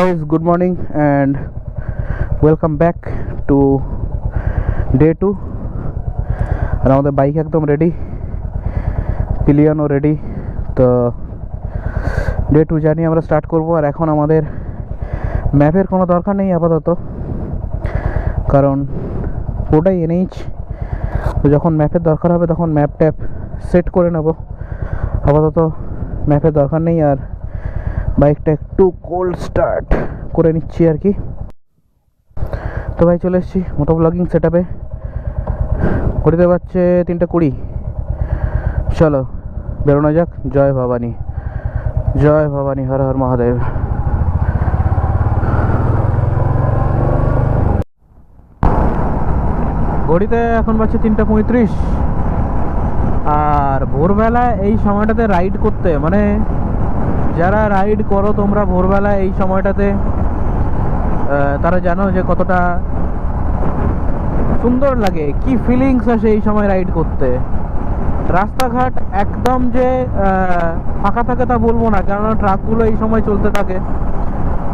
guys, good morning and welcome back to day 2 আর আমাদের bike একদম ready, পিলিয়নও ready. তো day 2 journey আমরা start করব। আর এখন আমাদের ম্যাপের কোনো দরকার নেই আপাতত, কারণ ওটাই এনএইচ। তো যখন ম্যাপের দরকার হবে তখন ম্যাপ ট্যাপ সেট করে নেব। আপাতত ম্যাপের দরকার নেই। আর বাইকটা একটু কোল্ড স্টার্ট করে নিচ্ছি আর কি। তো ভাই চলে এসেছি মোটো ব্লগিং সেট আপে। ঘড়িতে পাচ্ছে 3:20। চলো বেরোনো যাক। জয় ভবানী, জয় ভবানী, হর হর মহাদেব। ঘড়িতে এখন পাচ্ছে 3:35। আর ভোরবেলা এই সময়টাতে রাইড করতে, মানে যারা রাইড করো তোমরা ভোরবেলা এই সময়টাতে, তারা জানো যে কতটা সুন্দর লাগে, কি ফিলিংস আসে এই সময় রাইড করতে। রাস্তাঘাট একদম যে ফাঁকা থাকে তা বলবো না, কেননা ট্রাকগুলো এই সময় চলতে থাকে।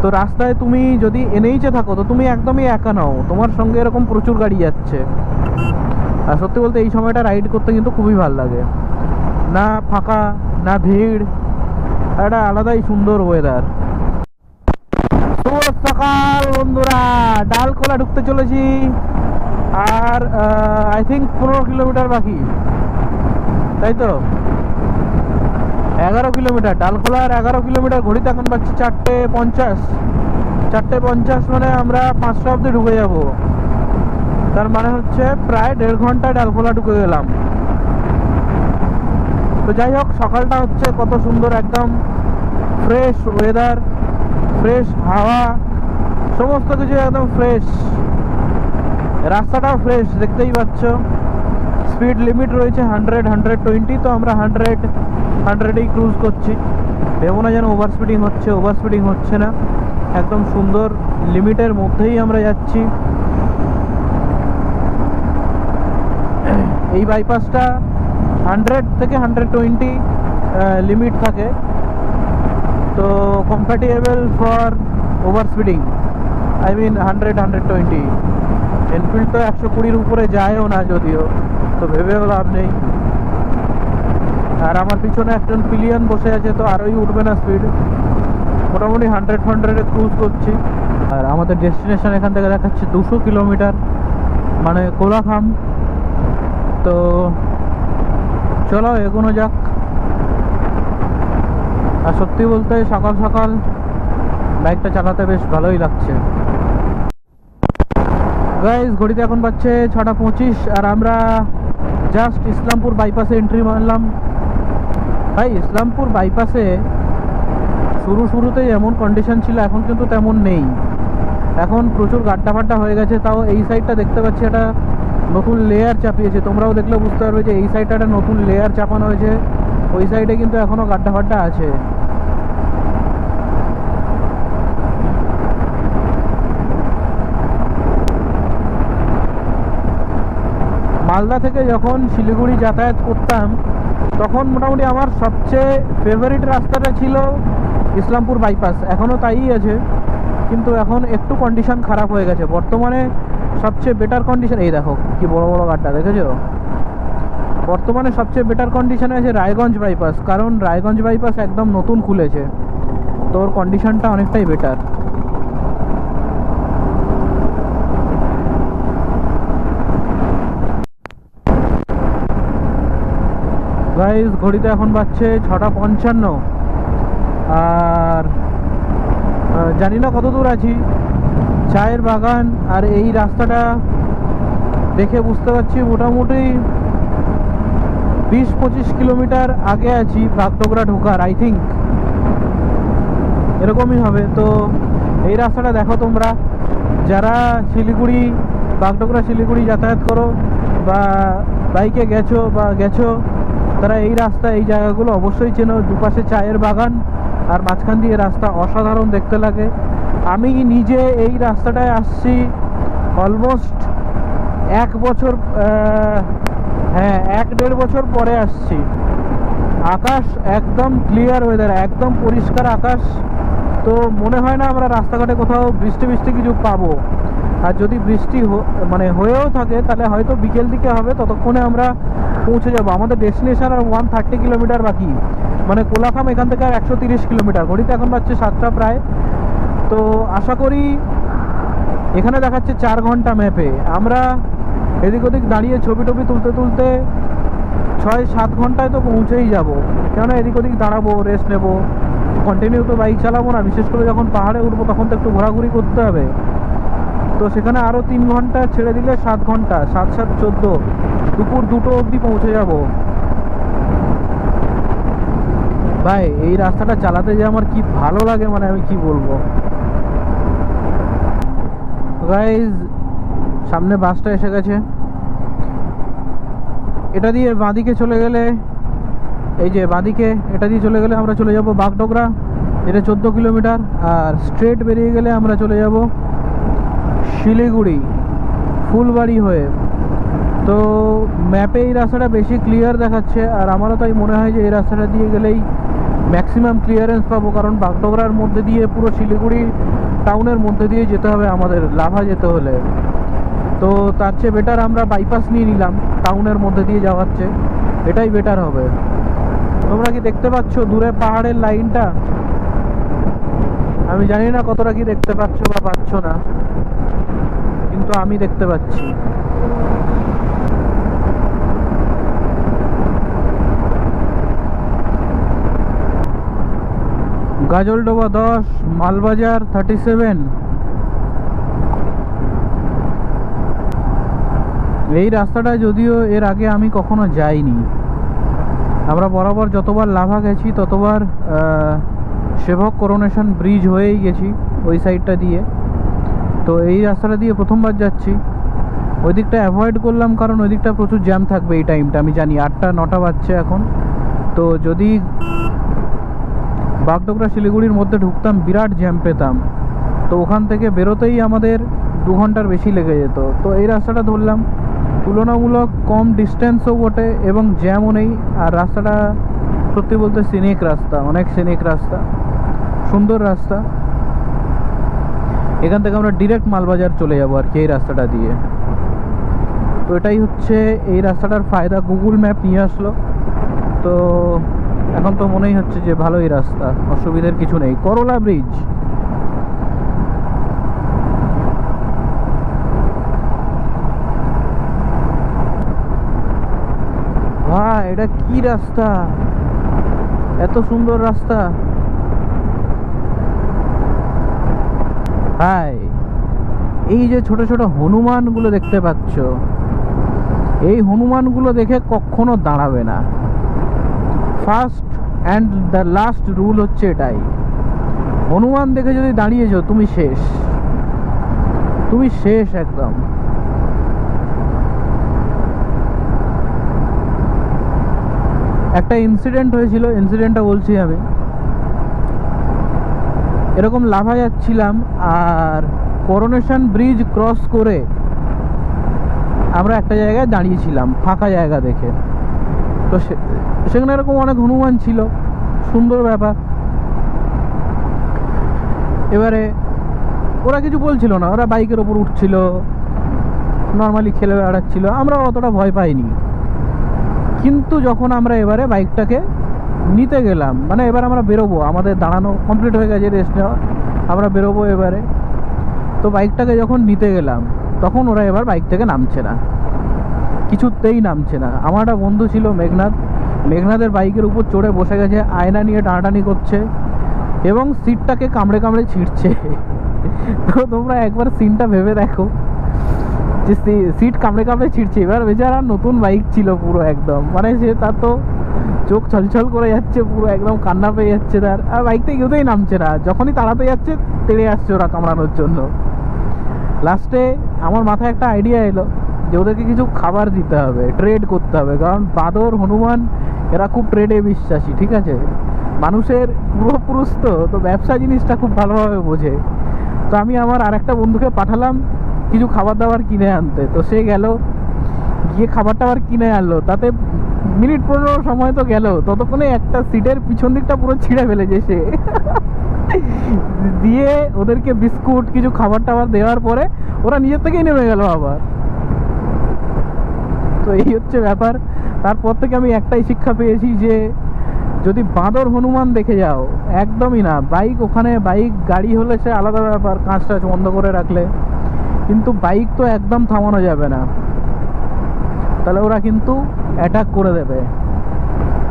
তো রাস্তায় তুমি যদি এনএইচে থাকো তো তুমি একদমই একা নাও, তোমার সঙ্গে এরকম প্রচুর গাড়ি যাচ্ছে। আর সত্যি বলতে এই সময়টা রাইড করতে কিন্তু খুবই ভালো লাগে, না ফাঁকা না ভিড়, একটা আলাদাই সুন্দর ওয়েদার। শুভ সকাল বন্ধুরা, ডালখোলা ঢুকতে চলেছি। আর আই থিঙ্ক 15 কিলোমিটার বাকি, তাই তো 11 কিলোমিটার ডালখোলার 11 কিলোমিটার। ঘড়িতে এখন পাচ্ছি 4:50। 4:50 মানে আমরা 5টা অবধি ঢুকে যাব। তার মানে হচ্ছে প্রায় 1.5 ঘন্টা ডালখোলা ঢুকে গেলাম। তো যাই হোক, সকালটা হচ্ছে কত সুন্দর, একদম ফ্রেশ ওয়েদার, ফ্রেশ হাওয়া, সমস্ত কিছু একদম ফ্রেশ। রাস্তাটাও ফ্রেশ, দেখতেই পাচ্ছ। স্পিড লিমিট রয়েছে 100-120, তো আমরা 100-100-ই ক্রুজ করছি। ভেবো না যেন ওভার স্পিডিং হচ্ছে না, একদম সুন্দর লিমিটের মধ্যেই আমরা যাচ্ছি। এই বাইপাসটা 100 থেকে 120 লিমিট থাকে, তো compatible for over speeding. I mean 100-120। Enfield তো 120-র উপরে যায়ও না যদিও, তো ভেবেও লাভ নেই। আর আমার পিছনে একজন পিলিয়ন বসে আছে, তো আরোই উঠবে না স্পিড। মোটামুটি 100-100-এ ক্রুজ করছি। আর আমাদের ডেস্টিনেশন এখান থেকে দেখাচ্ছে 200 কিলোমিটার, মানে কোলাখাম। তো চলো এগোনো যাক। আর সত্যি বলতে সকাল সকাল বাইকটা চালাতে বেশ ভালোই লাগছে। গাইস ঘড়িতে এখন পাচ্ছে 6:25। আর আমরা জাস্ট ইসলামপুর বাইপাসে এন্ট্রি মারলাম। ভাই ইসলামপুর বাইপাসে শুরুতে যেমন কন্ডিশন ছিল এখন কিন্তু তেমন নেই। এখন প্রচুর গাড্ডা ফাড্ডা হয়ে গেছে। তাও এই সাইডটা দেখতে পাচ্ছি একটা নতুন লেয়ার চাপিয়েছে। তোমরাও দেখলে বুঝতে পারবে যে এই সাইডটা একটা নতুন লেয়ার চাপানো হয়েছে। ওই সাইডে কিন্তু এখনো গাড্ডা ফাড্ডা আছে। মালদা থেকে যখন শিলিগুড়ি যাতায়াত করতাম তখন মোটামুটি আমার সবচেয়ে ফেভারিট রাস্তাটা ছিল ইসলামপুর বাইপাস। এখনও তাই আছে, কিন্তু এখন একটু কন্ডিশন খারাপ হয়ে গেছে। বর্তমানে সবচেয়ে বেটার কন্ডিশন, এই দেখো কি বড় বড় গাড্ডা, দেখেছো? বর্তমানে সবচেয়ে বেটার কন্ডিশনে আছে রায়গঞ্জ বাইপাস, কারণ রায়গঞ্জ বাইপাস একদম নতুন খুলেছে, তো ওর কন্ডিশনটা অনেকটাই বেটার। গাইস ঘড়িতে এখন বাজছে 6:55। আর জানি না কত দূর আছি। চায়ের বাগান আর এই রাস্তাটা দেখে বুঝতে পারছি মোটামুটি 20-25 কিলোমিটার আগে আছি বাগডোগরা ঢোকার। আই থিঙ্ক এরকমই হবে। তো এই রাস্তাটা দেখো তোমরা, যারা বাগডোগরা শিলিগুড়ি যাতায়াত করো বা বাইকে গেছো, তারা এই রাস্তা, এই জায়গাগুলো অবশ্যই চেনো। দুপাশে চায়ের বাগান আর মাঝখান দিয়ে রাস্তা অসাধারণ দেখতে লাগে। আমি নিজে এই রাস্তাটায় আসছি অলমোস্ট 1.5 বছর পরে আসছি। আকাশ একদম ক্লিয়ার ওয়েদার, একদম পরিষ্কার আকাশ। তো মনে হয় না আমরা রাস্তাঘাটে কোথাও বৃষ্টি বৃষ্টি কিছু পাবো। আর যদি বৃষ্টি মানে হয়েও থাকে তাহলে হয়তো বিকেল দিকে হবে, ততক্ষণে আমরা পৌঁছে যাব। আমাদের ডেস্টিনেশন আর 130 কিলোমিটার বাকি, মানে কোলাখাম এখান থেকে আর 130 কিলোমিটার। ঘড়িতে এখন বাজছে 7টা প্রায়। তো আশা করি, এখানে দেখাচ্ছে 4 ঘন্টা ম্যাপে, আমরা এদিক ওদিক দাঁড়িয়ে ছবি টবি তুলতে তুলতে 6-7 ঘন্টায় তো পৌঁছেই যাব। কেননা এদিক ওদিক দাঁড়াবো, রেস্ট নেবো, কন্টিনিউ তো বাইক চালাবো না। বিশেষ করে যখন পাহাড়ে উঠবো তখন তো একটু ঘোরাঘুরি করতে হবে। তো সেখানে আরও 3 ঘন্টা ছেড়ে দিলে 7 ঘন্টা, 7-7 14, দুপুর 2টো অবধি পৌঁছে যাব। ভাই এই রাস্তাটা চালাতে যে আমার কি ভালো লাগে, মানে আমি কি বলবো। গাইজ সামনে বাসটা এসে গেছে। এটা দিয়ে বাঁদিকে চলে গেলে, এই যে বাঁদিকে এটা দিয়ে চলে গেলে আমরা চলে যাব বাগডোগরা, এটা 14 কিলোমিটার। আর স্ট্রেট বেরিয়ে গেলে আমরা চলে যাব শিলিগুড়ি ফুলবাড়ি হয়ে। তো ম্যাপে এই রাস্তাটা বেশি ক্লিয়ার দেখাচ্ছে, আর আমারও তাই মনে হয় যে এই রাস্তাটা দিয়ে গেলেই ম্যাক্সিমাম ক্লিয়ারেন্স পাবো। কারণ বাগডোগরার মধ্যে দিয়ে পুরো শিলিগুড়ি টাউনের মধ্যে দিয়ে যেতে হবে আমাদের লাভা যেতে হলে। তো তার চেয়ে বেটার আমরা বাইপাস নিয়ে নিলাম টাউনের মধ্যে দিয়ে যাওয়ার চেয়ে, এটাই বেটার হবে। তোমরা কি দেখতে পাচ্ছ দূরে পাহাড়ের লাইনটা? আমি জানি না কতটা কি দেখতে পাচ্ছ বা পাচ্ছ না, কিন্তু আমি দেখতে পাচ্ছি। গাজলডোবা 10, মালবাজার 37। এই রাস্তাটা যদিও এর আগে আমি কখনো যাইনি। আমরা বরাবর যতবার লাভা গেছি ততবার সেবক করোনেশন ব্রিজ হয়েই গেছি ওই সাইডটা দিয়ে। তো এই রাস্তাটা দিয়ে প্রথমবার যাচ্ছি। ওই দিকটা অ্যাভয়েড করলাম কারণ ওই দিকটা প্রচুর জ্যাম থাকবে এই টাইমটা, আমি জানি। 8টা-9টা বাজছে এখন। তো যদি বাগডোগরা শিলিগুড়ির মধ্যে ঢুকতাম বিরাট জ্যাম পেতাম, তো ওখান থেকে বেরোতেই আমাদের 2 ঘন্টার বেশি লেগে যেত। তো এই রাস্তাটা ধরলাম, তুলনামূলক কম ডিস্টেন্সও বটে এবং জ্যামও নেই। আর রাস্তাটা সত্যি বলতে সিনিক রাস্তা, অনেক সিনিক রাস্তা, সুন্দর রাস্তা। এখান থেকে আমরা ডিরেক্ট মালবাজার চলে যাবো আর কি এই রাস্তাটা দিয়ে। তো এটাই হচ্ছে এই রাস্তাটার ফায়দা, গুগল ম্যাপ নিয়ে আসলো। তো এখন তো মনেই হচ্ছে যে ভালোই রাস্তা, অসুবিধার কিছু নেই। করলা ব্রিজ, ভাই এটা কি রাস্তা, এত সুন্দর রাস্তা। ভাই এই যে ছোট ছোট হনুমানগুলো দেখতে পাচ্ছ, এই হনুমানগুলো দেখে কখনো দাঁড়াবে না। First and the last rule হচ্ছে এটাই, হনুমান দেখে যদি দাঁড়িয়েছো তুমি শেষ, তুমি শেষ একদম। একটা ইনসিডেন্ট হয়েছিল, ইনসিডেন্টটা বলছি আমি। এরকম লাভা যাচ্ছিলাম আর করোনেশন ব্রিজ ক্রস করে আমরা একটা জায়গায় দাঁড়িয়েছিলাম ফাঁকা জায়গা দেখে। তো সেখানে এরকম অনেক হনুমান ছিল, সুন্দর ব্যাপার। এবারে ওরা কিছু বলছিল না, ওরা বাইকের ওপর উঠছিল, নর্মালি খেলে বেড়াচ্ছিল, আমরা অতটা ভয় পাইনি। কিন্তু যখন আমরা এবারে বাইকটাকে নিতে গেলাম, মানে এবার আমরা বেরোবো, আমাদের দাঁড়ানো কমপ্লিট হয়ে গেছে, রেস্ট নেওয়া, আমরা বেরোবো এবারে। তো বাইকটাকে যখন নিতে গেলাম তখন ওরা এবার বাইক থেকে নামছে না, কিছুতেই নামছে না। আমার একটা বন্ধু ছিল মেঘনাথ, মেঘনাথের বাইকের উপর চড়ে বসে গেছে, আয়না নিয়ে টানাটানি করছে এবং সিটটাকে কামড়ে কামড়ে ছিঁড়ছে। তো তোমরা একবার সিনটা ভেবে দেখো যে সিট কামড়ে কামড়ে ছিঁড়ছে। এবার বেচারা নতুন বাইক ছিল পুরো একদম, মানে সে তার তো চোখ ছলছল করে যাচ্ছে, পুরো একদম কান্না পেয়ে যাচ্ছে তার। আর বাইক থেকে কেউতেই নামছে না, যখনই তাড়াতে যাচ্ছে তেড়ে আসছে ওরা কামড়ানোর জন্য। লাস্টে আমার মাথায় একটা আইডিয়া এলো যে ওদেরকে কিছু খাবার দিতে হবে, ট্রেড করতে হবে, কারণ বাঁদর হনুমান এরা খুব ট্রেডে বিশ্বাসী, ঠিক আছে। মানুষের পূর্বপুরুষ তো ব্যবসা জিনিসটা খুব ভালোভাবে বোঝে। তো আমি আমার আর একটা বন্ধুকে পাঠালাম কিছু খাবার দাবার কিনে আনতে। তো সে গেল, গিয়ে খাবার টাবার কিনে আনলো। তাতে মিনিট 15 সময় তো গেল, ততক্ষণে একটা সিটের পিছন দিকটা পুরো ছিঁড়ে ফেলেছে সে। দিয়ে ওদেরকে বিস্কুট কিছু খাবার টাবার দেওয়ার পরে ওরা নিজের থেকেই নেমে গেল আবার। তো এই হচ্ছে ব্যাপার। তারপর থেকে আমি একটাই শিক্ষা পেয়েছি যে যদি বাঁদর হনুমান দেখে যাও একদমই না। বাইক ওখানে, বাইক গাড়ি হলে সে আলাদা ব্যাপার, কাঁচ টাচ বন্ধ করে রাখলে, কিন্তু বাইক তো একদম থামানো যাবে না, তাহলে ওরা কিন্তু অ্যাটাক করে দেবে,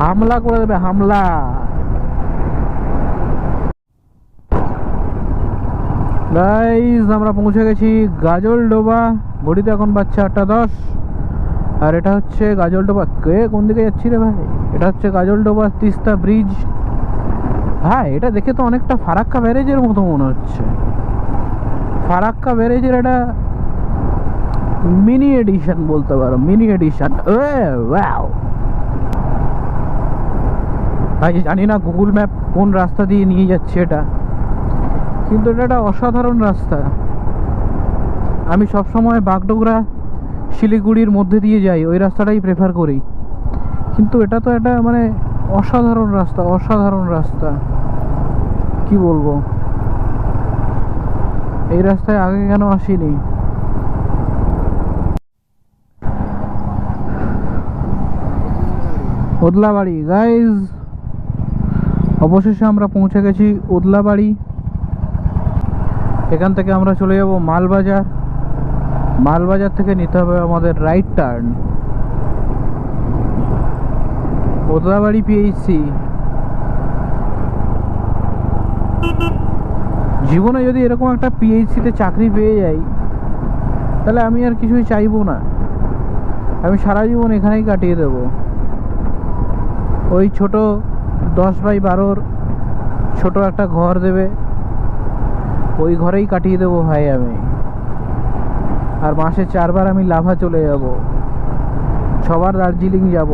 হামলা করে দেবে, হামলা। গাইস আমরা পৌঁছে গেছি গাজলডোবা। ঘড়িতে এখন বাজছে 8:10। আর এটা হচ্ছে গাজলডোবা। কে কোন দিকে যাচ্ছি রে ভাই? এটা হচ্ছে গাজলডোবা তিস্তা ব্রিজ। হ্যাঁ, এটা দেখে তো অনেকটা ফারাক্কা ব্যারেজের মতো মনে হচ্ছে। ফারাক্কা ব্যারেজের একটা মিনি এডিশন বলতে পারো, মিনি এডিশন। ওয়াও ভাই, জানি না গুগল ম্যাপ কোন রাস্তা দিয়ে নিয়ে যাচ্ছে এটা, কিন্তু এটা একটা অসাধারণ রাস্তা। আমি সবসময় বাগডোগরা শিলিগুড়ির মধ্যে দিয়ে যাই, ওই রাস্তাটাই প্রেফার করি, কিন্তু এটা তো একটা মানে অসাধারণ রাস্তা, অসাধারণ রাস্তা, কি বলবো। এই রাস্তায় আগে কেন আসিনি? ওদলাবাড়ি গাইজ, অবশেষে আমরা পৌঁছে গেছি ওদলাবাড়ি। এখান থেকে আমরা চলে যাব মালবাজার। মালবাজার থেকে নিতে হবে আমাদের রাইট টার্ন ওদলাবাড়ি পিএইচসি। জীবনে যদি এরকম একটা পিএইচসিতে চাকরি পেয়ে যাই, তাহলে আমি আর কিছুই চাইবো না, আমি সারা জীবন এখানেই কাটিয়ে দেব। ওই ছোট 10x12 ছোট একটা ঘর দেবে, ওই ঘরেই কাটিয়ে দেবো ভাই আমি। আর মাসে 4 বার আমি লাভা চলে যাব, 6 বার দার্জিলিং যাব।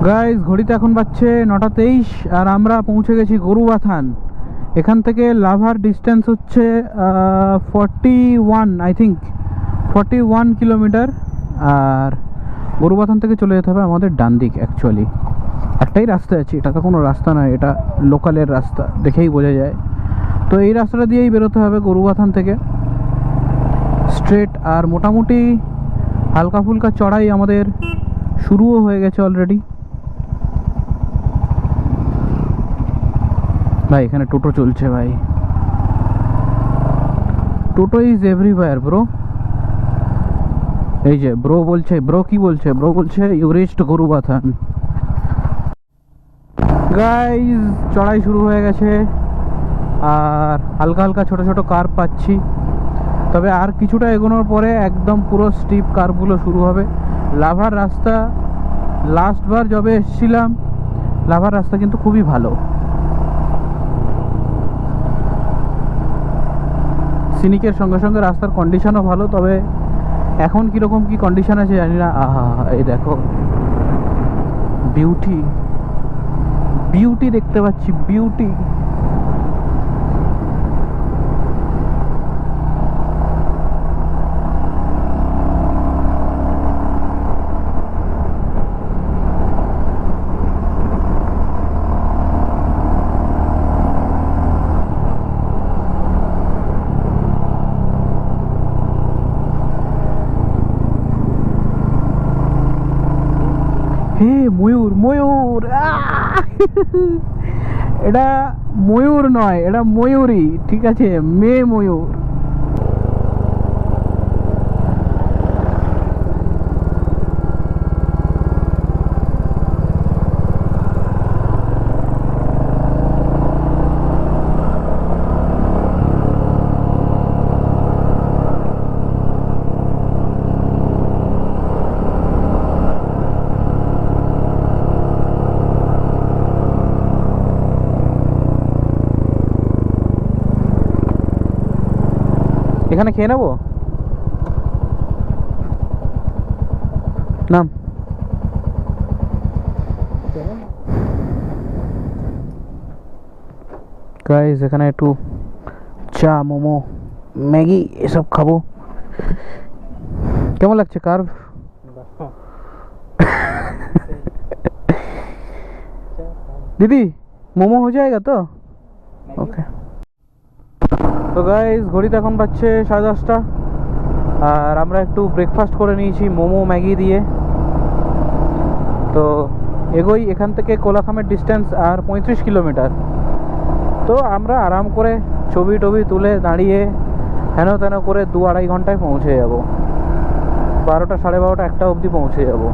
গাইজ ঘড়িতে এখন বাজছে 9:23 আর আমরা পৌঁছে গেছি গরুবাথান। এখান থেকে লাভার ডিস্টেন্স হচ্ছে 41, আই থিঙ্ক 41 কিলোমিটার। আর গরুবাথান থেকে চলে যেতে হবে আমাদের ডান দিক। অ্যাকচুয়ালি একটাই রাস্তা আছে, এটা তো কোনো রাস্তা নয়, এটা লোকালের রাস্তা, দেখেই বোঝা যায়। তো এই রাস্তাটা দিয়েই বেরোতে হবে গরুবাথান থেকে স্ট্রেট। আর মোটামুটি হালকা ফুলকা চড়াই আমাদের শুরুও হয়ে গেছে অলরেডি। ভাই এখানে টোটো চলছে ভাই, টোটো ইজ এভরিওয়্যার ব্রো। এই যে ব্রো বলছে, ব্রো কি বলছে? ব্রো বলছে ইউ রিচড গরুবাথান। গাইজ চড়াই শুরু হয়ে গেছে আর হালকা হালকা ছোট ছোট কার্ভ পাচ্ছি, তবে আর কিছুটা এগোনোর পরে একদম পুরো স্টিপ কার্ভগুলো শুরু হবে। লাভার রাস্তা লাস্টবার যবে এসেছিলাম, লাভার রাস্তা কিন্তু খুবই ভালো, সিনিকের সঙ্গে সঙ্গে রাস্তার কন্ডিশনও ভালো। তবে এখন কীরকম কী কন্ডিশন আছে জানি না। আহা, এই দেখো বিউটি, বিউটি দেখতে পাচ্ছি, বিউটি। হে ময়ূর, ময়ূর এটা ময়ূর নয়, এটা ময়ূরী, ঠিক আছে, মেয়ে ময়ূর। এখানে খেয়ে নেবো, নাম। গাইস এখানে একটু চা, মোমো, ম্যাগি এসব খাবো। কেমন লাগছে কার্ভ? দিদি মোমো হয়ে যায়গা তো ওকে। তো গাইস ঘড়িতে এখন বাজছে 10:30, আর আমরা একটু ব্রেকফাস্ট করে নিয়েছি মোমো ম্যাগি দিয়ে। তো এগোই, এখান থেকে কোলাখামের ডিস্টেন্স আর 35 কিলোমিটার। তো আমরা আরাম করে ছবি টবি তুলে দাঁড়িয়ে হেন তেন করে 2-2.5 ঘন্টায় পৌঁছে যাব। 12টা 12:30 1টা অবধি পৌঁছে যাব।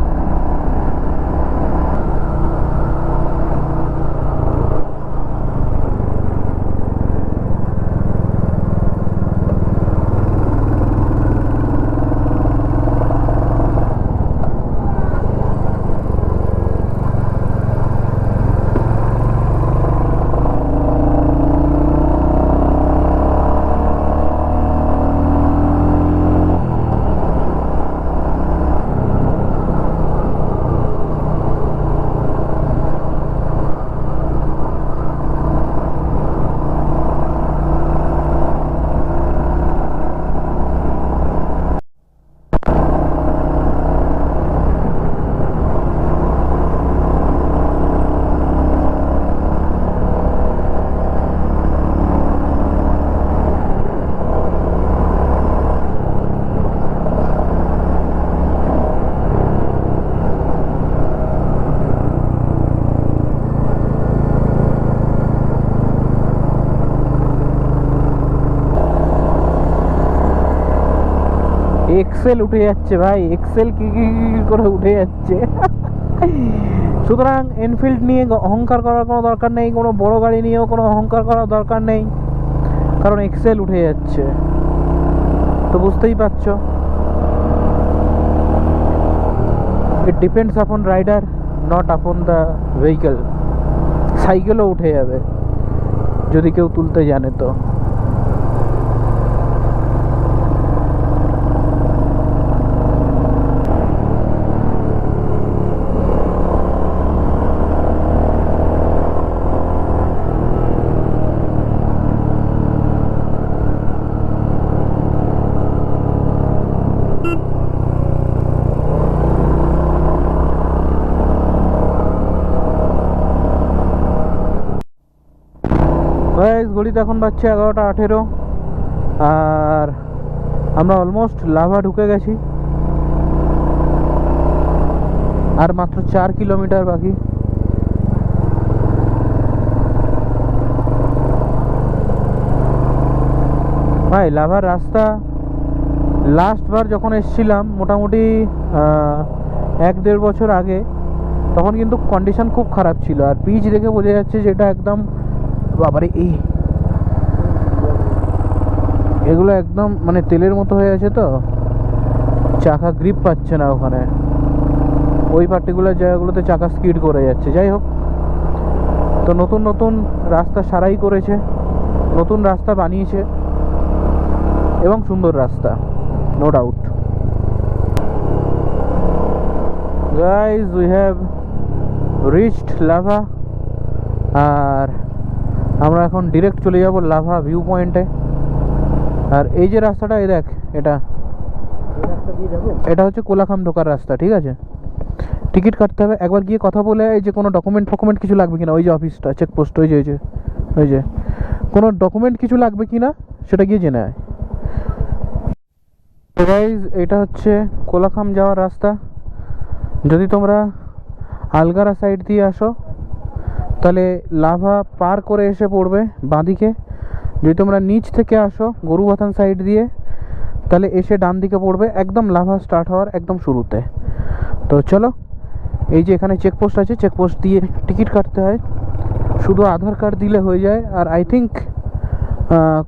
এক্সেল উঠে যাচ্ছে ভাই, এক্সেল কি করে উঠে যাচ্ছে। সুতরাং এনফিল্ড নিয়ে অহংকার করার কোনো দরকার নেই, কোনো বড় গাড়ি নিয়েও কোনো অহংকার করার দরকার নেই, কারণ এক্সেল উঠে যাচ্ছে। তো বুঝতেই পারছো, it depends upon rider, not upon the vehicle. সাইকেলও উঠে যাবে যদি কেউ তুলতে জানে তো। ঘড়িতে এখন বাজছে 11:18, আর আমরা অলমোস্ট লাভা ঢুকে গেছি। আর মাত্র 4 কিলোমিটার বাকি। ভাই লাভার রাস্তা লাস্টবার যখন এসছিলাম মোটামুটি 1-1.5 বছর আগে, তখন কিন্তু কন্ডিশন খুব খারাপ ছিল। আর পিচ দেখে বোঝা যাচ্ছে যেটা একদম বাবারে, এগুলো একদম মানে তেলের মতো হয়ে আছে, তো চাকা গ্রিপ পাচ্ছে না ওখানে, ওই পার্টিকুলার জায়গাগুলোতে চাকা স্কিড করে যাচ্ছে। যাই হোক, তো নতুন নতুন রাস্তা সারাই করেছে, নতুন রাস্তা বানিয়েছে এবং সুন্দর রাস্তা, no doubt. Guys we have reached Lava, আর আমরা এখন ডিরেক্ট চলে যাব লাভা ভিউ পয়েন্টে। আর এই যে রাস্তাটা, এই দেখ, এটা হচ্ছে কোলাখাম ঢোকার রাস্তা, ঠিক আছে। টিকিট কাটতে হবে, একবার গিয়ে কথা বলে এই যে কোনো ডকুমেন্ট ফকুমেন্ট কিছু লাগবে কিনা, ওই যে অফিসটা চেকপোস্ট, ওই যে কোনো ডকুমেন্ট কিছু লাগবে কিনা সেটা গিয়ে জেনে আয়। গাইজ এটা হচ্ছে কোলাখাম যাওয়ার রাস্তা। যদি তোমরা আলগারা সাইড দিয়ে আসো তাহলে লাভা পার করে এসে পড়বে বাঁদিকে। যদি তোমরা নিচ থেকে আসো গরুবাথান সাইড দিয়ে, তাহলে এসে ডান দিকে পড়বে, একদম লাভা স্টার্ট হওয়ার একদম শুরুতে। তো চলো, এই যে এখানে চেকপোস্ট আছে, চেকপোস্ট দিয়ে টিকিট কাটতে হয়, শুধু আধার কার্ড দিলে হয়ে যায়। আর আই থিঙ্ক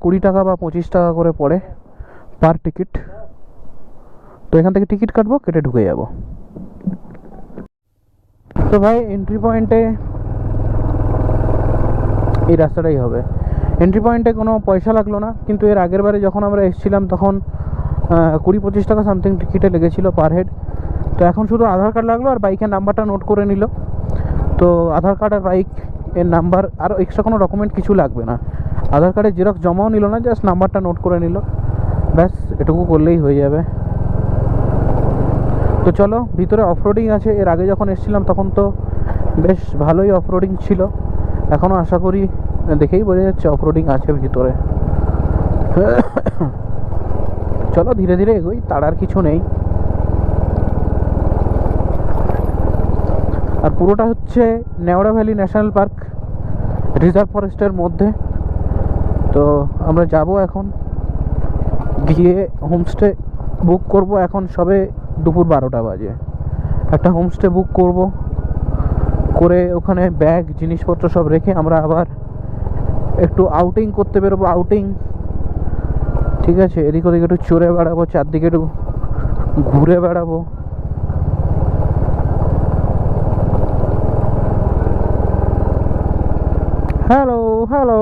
20 টাকা বা 25 টাকা করে পড়ে পার টিকিট। তো এখান থেকে টিকিট কাটবো, কেটে ঢুকে যাব। তো ভাই এন্ট্রি পয়েন্টে এই রাস্তাটাই হবে। এন্ট্রি পয়েন্টে কোনো পয়সা লাগলো না, কিন্তু এর আগের বারে যখন আমরা এসেছিলাম তখন 20-25 টাকা সামথিং টিকিটে লেগেছিল পার হেড। তো এখন শুধু আধার কার্ড লাগলো আর বাইকের নাম্বারটা নোট করে নিল। তো আধার কার্ড আর বাইক এর নাম্বার, আরও এক্সট্রা কোনো ডকুমেন্ট কিছু লাগবে না। আধার কার্ডের জেরক্স জমাও নিল না, জাস্ট নাম্বারটা নোট করে নিল, ব্যাস এটুকু করলেই হয়ে যাবে। তো চলো, ভিতরে অফরোডিং আছে। এর আগে যখন এসেছিলাম তখন তো বেশ ভালোই অফরোডিং ছিল, এখনও আশা করি, দেখেই বোঝা যাচ্ছে অফরোডিং আছে ভিতরে। চলো ধীরে ধীরে এগোই, তাড়ার কিছু নেই। আর পুরোটা হচ্ছে Neora valley national park reserve ফরেস্টের মধ্যে। তো আমরা যাব এখন, গিয়ে হোমস্টে বুক করব। এখন সবে দুপুর 12টা বাজে। একটা হোমস্টে বুক করব, করে ওখানে ব্যাগ জিনিসপত্র সব রেখে আমরা আবার একটু আউটিং করতে বেরোবো। আউটিং, ঠিক আছে, এদিক ওদিক একটু চড়ে বেড়াবো, চারদিকে একটু ঘুরে বেড়াবো। হ্যালো হ্যালো,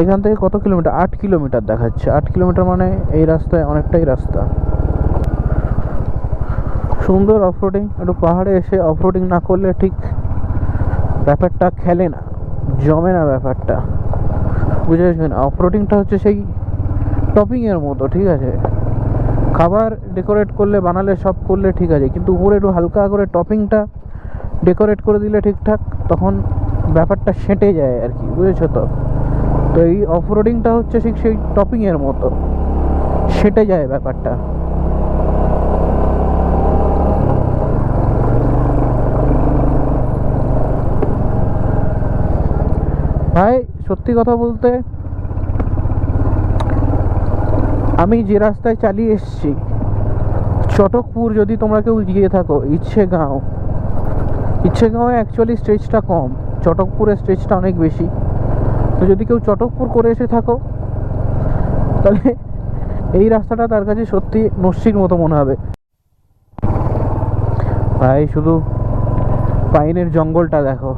এখান থেকে কত কিলোমিটার? 8 কিলোমিটার দেখাচ্ছে। 8 কিলোমিটার মানে এই রাস্তায় অনেকটাই রাস্তা। সুন্দর অফরোডিং। একটু পাহাড়ে এসে অফরোডিং না করলে ঠিক ব্যাপারটা খেলে না, জমে না ব্যাপারটা, বুঝেছেন? অফরোডিংটা হচ্ছে সেই টপিংয়ের মতো, ঠিক আছে? খাবার ডেকোরেট করলে, বানালে, সব করলে ঠিক আছে, কিন্তু উপরে একটু হালকা করে টপিংটা ডেকোরেট করে দিলে ঠিকঠাক, তখন ব্যাপারটা সেঁটে যায় আর কি, বুঝেছো তো? তো এই অফরোডিংটা হচ্ছে ঠিক সেই টপিংয়ের মতো, সেঁটে যায় ব্যাপারটা। ভাই সত্যি কথা বলতে, আমি যে রাস্তায় চালিয়ে এসেছি, চটকপুর যদি তোমরা কেউ গিয়ে থাকো, ইচ্ছেগাঁওয়ে অ্যাকচুয়ালি স্টেজটা কম, চটকপুরের স্টেজটা অনেক বেশি। তো যদি কেউ চটকপুর করে এসে থাকো, তাহলে এই রাস্তাটা তার কাছে সত্যি নস্যির মতো মনে হবে। ভাই শুধু পাইনের জঙ্গলটা দেখো,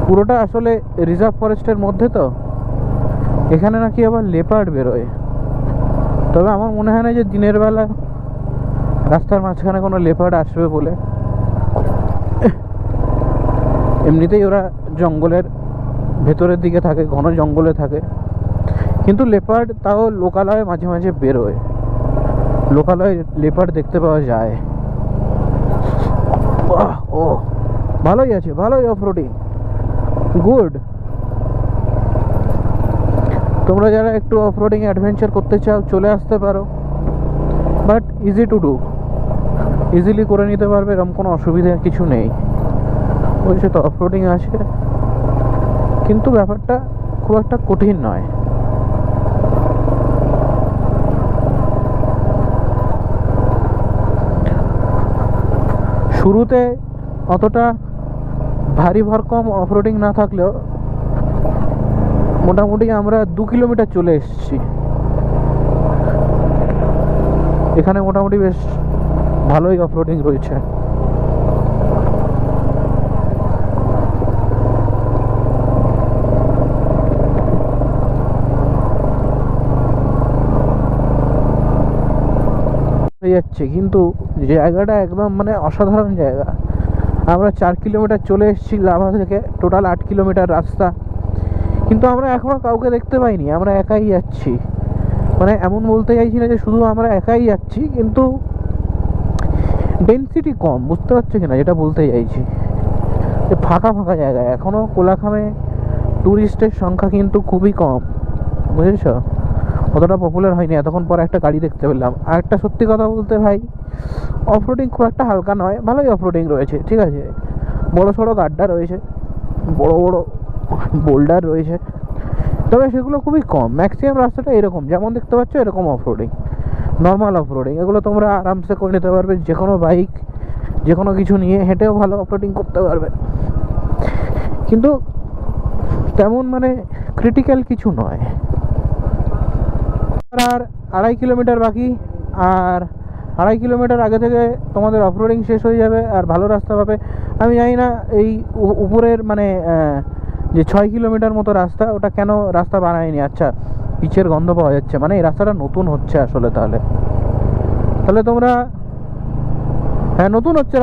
পুরোটা আসলে রিজার্ভ ফরেস্টের মধ্যে। তো এখানে নাকি আবার লেপার্ড বেরোয়, তবে আমার মনে হয় না যে দিনের বেলা রাস্তার মাঝখানে কোনো লেপার্ড আসবে বলে। এমনিতেই ওরা জঙ্গলের ভেতরের দিকে থাকে, ঘন জঙ্গলে থাকে। কিন্তু লেপার্ড তাও লোকালয়ে মাঝে মাঝে বেরোয়, লোকালয়ে লেপার্ড দেখতে পাওয়া যায়। ও ভালোই আছে, ভালোই অফরোডিং, গুড। তোমরা যারা একটু অফরোডিং অ্যাডভেঞ্চার করতে চাও চলে আসতে পারো, but easy to do, easily করে নিতে পারবে, এরকম কোনো অসুবিধার কিছু নেই, বুঝছো তো? অফরোডিং আছে, কিন্তু ব্যাপারটা খুব একটা কঠিন নয়। শুরুতে অতটা ভারী ভরকম অফরোডিং না থাকলেও মোটামুটি আমরা 2 কিলোমিটার চলে এসেছি। এখানে মোটামুটি বেশ ভালোই অফরোডিং রয়েছে। যাচ্ছে, কিন্তু জায়গাটা একদম মানে অসাধারণ জায়গা। আমরা 4 কিলোমিটার চলে এসেছি লাভা থেকে, টোটাল 8 কিলোমিটার রাস্তা, কিন্তু আমরা এখনো কাউকে দেখতে পাইনি। আমরা একাই যাচ্ছি, মানে এমন বলতে চাইছি না যে শুধু আমরা একাই যাচ্ছি, কিন্তু ডেনসিটি কম, বুঝতে পারছো কিনা যেটা বলতে চাইছি? যে ফাঁকা ফাঁকা জায়গায় এখনও কোলাখামে ট্যুরিস্টের সংখ্যা কিন্তু খুবই কম, বুঝেছ? অতটা পপুলার হয়নি। এতক্ষণ পর একটা গাড়ি দেখতে পেলাম। আর একটা সত্যি কথা বলতে ভাই, অফরোডিং খুব একটা হালকা নয়, ভালোই অফরোডিং রয়েছে, ঠিক আছে? বড় সড়ো গাড্ডা রয়েছে, বড় বড় বোল্ডার রয়েছে, তবে সেগুলো খুবই কম। ম্যাক্সিমাম রাস্তাটা এরকম, যেমন দেখতে পাচ্ছ এরকম অফরোডিং, নর্মাল অফরোডিং। এগুলো তোমরা আরামসে করে নিতে পারবে, যে কোনো বাইক, যে কোনো কিছু নিয়ে হেঁটেও ভালো অফরোডিং করতে পারবে, কিন্তু তেমন মানে ক্রিটিক্যাল কিছু নয়। আর 2.5 কিলোমিটার বাকি, আর 2.5 কিলোমিটার আগে থেকে তোমাদের অফরোডিং শেষ হয়ে যাবে আর ভালো রাস্তা পাবে। আমি জানি না এই উপরের মানে যে 6 কিলোমিটার মতো রাস্তা, ওটা কেন রাস্তা বানায়নি। আচ্ছা, পিচের গন্ধ পাওয়া যাচ্ছে, মানে এই রাস্তাটা নতুন হচ্ছে আসলে। তাহলে তোমরা, হ্যাঁ নতুন হচ্ছে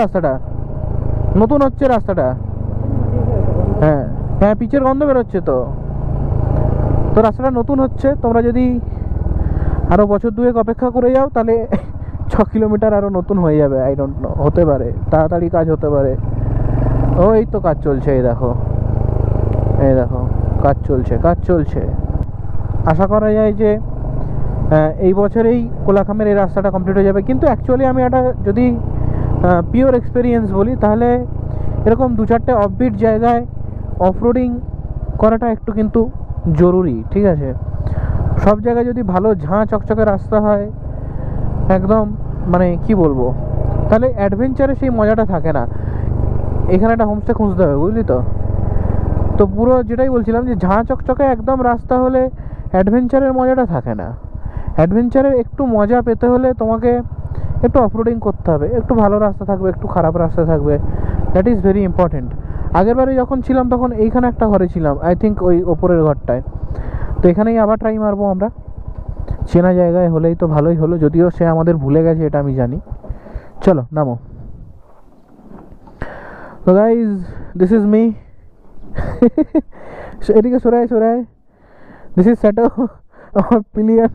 রাস্তাটা, হ্যাঁ হ্যাঁ, পিচের গন্ধ বেরোচ্ছে। তো রাস্তাটা নতুন হচ্ছে। তোমরা যদি আরও বছর 2 অপেক্ষা করে যাও, তাহলে 6 কিলোমিটার আরও নতুন হয়ে যাবে। আই ডোন্ট নো, হতে পারে তাড়াতাড়ি কাজ হতে পারে, ওই তো কাজ চলছে, এই দেখো কাজ চলছে। আশা করা যায় যে এই বছরেই কোলাখামের এই রাস্তাটা কমপ্লিট হয়ে যাবে। কিন্তু অ্যাকচুয়ালি আমি একটা যদি পিওর এক্সপিরিয়েন্স বলি, তাহলে এরকম 2-4টে অফবিট জায়গায় অফরোডিং করাটা একটু কিন্তু জরুরি, ঠিক আছে? সব জায়গায় যদি ভালো ঝাঁ চকচকে রাস্তা হয়, একদম মানে কি বলবো, তাহলে অ্যাডভেঞ্চারে সেই মজাটা থাকে না। এখানে একটা হোমস্টে খুঁজতে হবে, বুঝলি তো? তো পুরো যেটাই বলছিলাম যে ঝাঁ চকচকে একদম রাস্তা হলে অ্যাডভেঞ্চারের মজাটা থাকে না। অ্যাডভেঞ্চারের একটু মজা পেতে হলে তোমাকে একটু অফরোডিং করতে হবে, একটু ভালো রাস্তা থাকবে, একটু খারাপ রাস্তা থাকবে, দ্যাট ইজ ভেরি ইম্পর্টেন্ট। আগেরবারে যখন ছিলাম তখন এইখানে একটা ঘরে ছিলাম, আই থিঙ্ক ওই ওপরের ঘরটায়। তো এখানেই আবার ট্রাই মারবো আমরা, চেনা জায়গায় হলেই তো ভালোই হলো, যদিও সে আমাদের ভুলে গেছে এটা আমি জানি। চলো নামো। তো গাইজ, দিস ইজ মি। এদিকে সরাই, দিস ইজ স্যাটো আমার পিলিয়ন।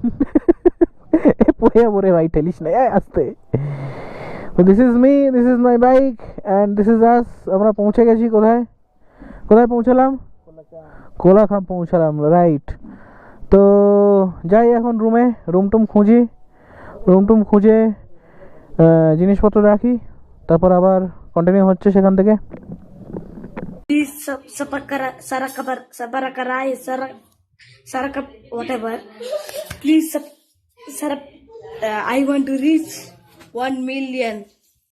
পড়ে পড়ে ভাই ঠেলিস না, আসতে। This is me, this is my bike and this is us. আমরা পৌঁছে গেছি কোথায় পৌঁছালাম? কোলাখাম পৌঁছালাম, রাইট। তো যাই এখন রুম টুম খুঁজে জিনিসপত্র রাখি, তারপর আবার কন্টিনিউ হচ্ছে সেখান থেকে। Please whatever. Please I want to reach 1 million.